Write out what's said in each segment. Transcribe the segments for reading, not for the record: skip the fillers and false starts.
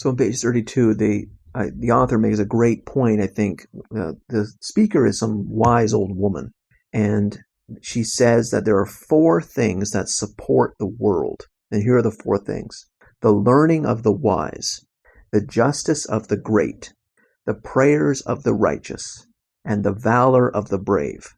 So on page 32, the author makes a great point, I think. The speaker is some wise old woman, and she says that there are four things that support the world. And here are the four things: the learning of the wise, the justice of the great, the prayers of the righteous, and the valor of the brave.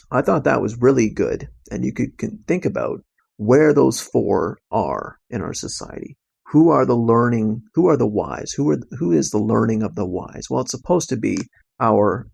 I thought that was really good, and you can think about where those four are in our society. Who are the wise? Who is the learning of the wise? Well, it's supposed to be our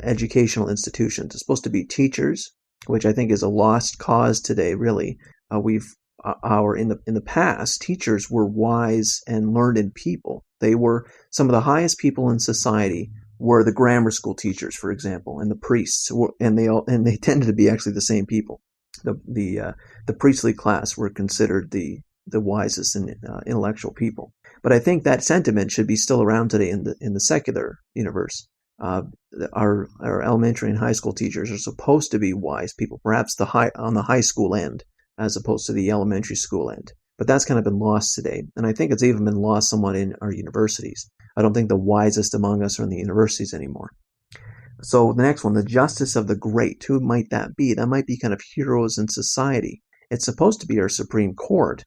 educational institutions. It's supposed to be teachers, which I think is a lost cause today, really. In the past, teachers were wise and learned people. They were some of the highest people in society were the grammar school teachers, for example, and the priests, and they tended to be actually the same people. The priestly class were considered the wisest and intellectual people. But I think that sentiment should be still around today in the secular universe. Our elementary and high school teachers are supposed to be wise people, perhaps on the high school end, as opposed to the elementary school end. But that's kind of been lost today, and I think it's even been lost somewhat in our universities. I don't think the wisest among us are in the universities anymore. So the next one, the justice of the great. Who might that be? That might be kind of heroes in society. It's supposed to be our Supreme Court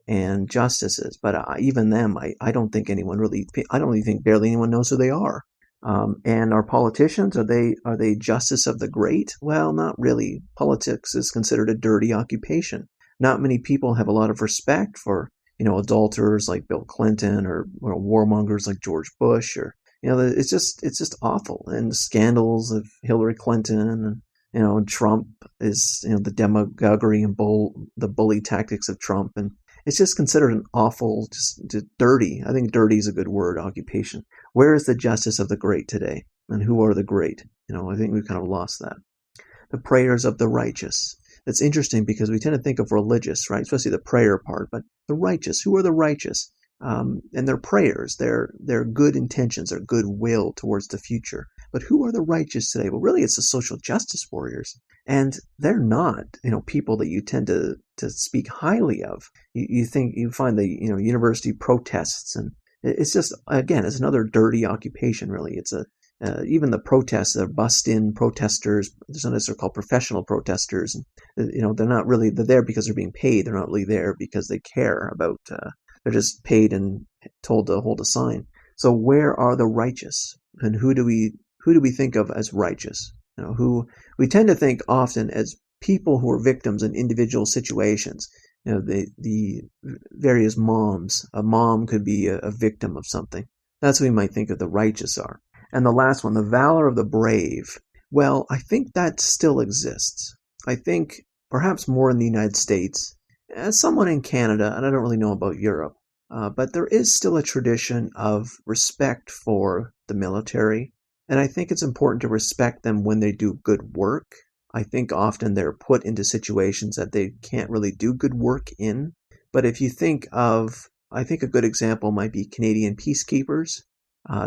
and justices, but even them, I don't think I don't even think barely anyone knows who they are. And our politicians, are they justice of the great? Well, not really. Politics is considered a dirty occupation. Not many people have a lot of respect for, adulterers like Bill Clinton or warmongers like George Bush, or it's just awful. And the scandals of Hillary Clinton and Trump is the demagoguery and the bully tactics of Trump, and it's just considered an awful, just dirty. I think dirty is a good word. Occupation. Where is the justice of the great today? And who are the great? I think we've kind of lost that. The prayers of the righteous. It's interesting because we tend to think of religious, right? Especially the prayer part, but the righteous. Who are the righteous? And their prayers, their good intentions, their goodwill towards the future. But who are the righteous today? Well, really, it's the social justice warriors, and they're not, people that you tend to speak highly of. You find the university protests, and it's just, again, it's another dirty occupation. Really, it's even the protests, they're bust-in protesters. Sometimes they're called professional protesters, and they're not really, they're there because they're being paid. They're not really there because they care about. They're just paid and told to hold a sign. So where are the righteous, and who do we think of as righteous? Who we tend to think often as people who are victims in individual situations. The various moms. A mom could be a victim of something. That's what we might think of the righteous are. And the last one, the valor of the brave. Well, I think that still exists. I think perhaps more in the United States, somewhat in Canada, and I don't really know about Europe. But there is still a tradition of respect for the military, and I think it's important to respect them when they do good work. I think often they're put into situations that they can't really do good work in. But if you think of, I think a good example might be Canadian peacekeepers.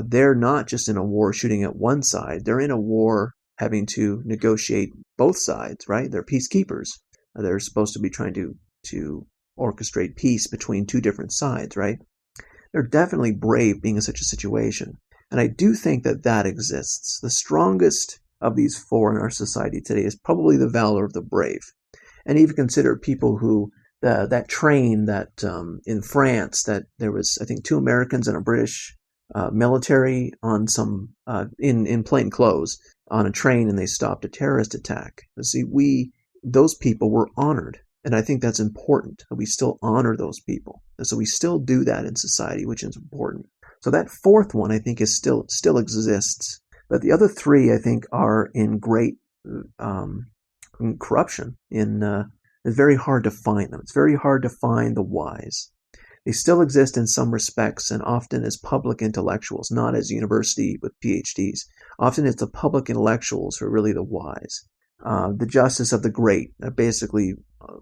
They're not just in a war shooting at one side. They're in a war having to negotiate both sides, right? They're peacekeepers. They're supposed to be trying to orchestrate peace between two different sides, right? They're definitely brave being in such a situation. And I do think that exists. The strongest of these four in our society today is probably the valor of the brave. And even consider people who, that train that in France, that there was, I think, 2 Americans and a British military on some, in plain clothes on a train, and they stopped a terrorist attack. You see, those people were honored. And I think that's important, that we still honor those people. And so we still do that in society, which is important. So that fourth one, I think, is still exists. But the other 3, I think, are in great in corruption. It's very hard to find them. It's very hard to find the wise. They still exist in some respects, and often as public intellectuals, not as university with PhDs. Often it's the public intellectuals who are really the wise. The justice of the great, basically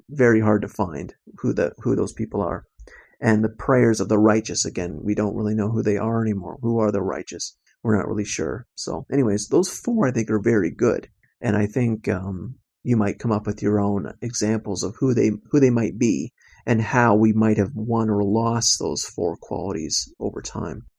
very hard to find who those people are. And the prayers of the righteous, again, we don't really know who they are anymore. Who are the righteous? We're not really sure. So anyways, those 4 I think are very good. And I think you might come up with your own examples of who they might be. and how we might have won or lost those four qualities over time.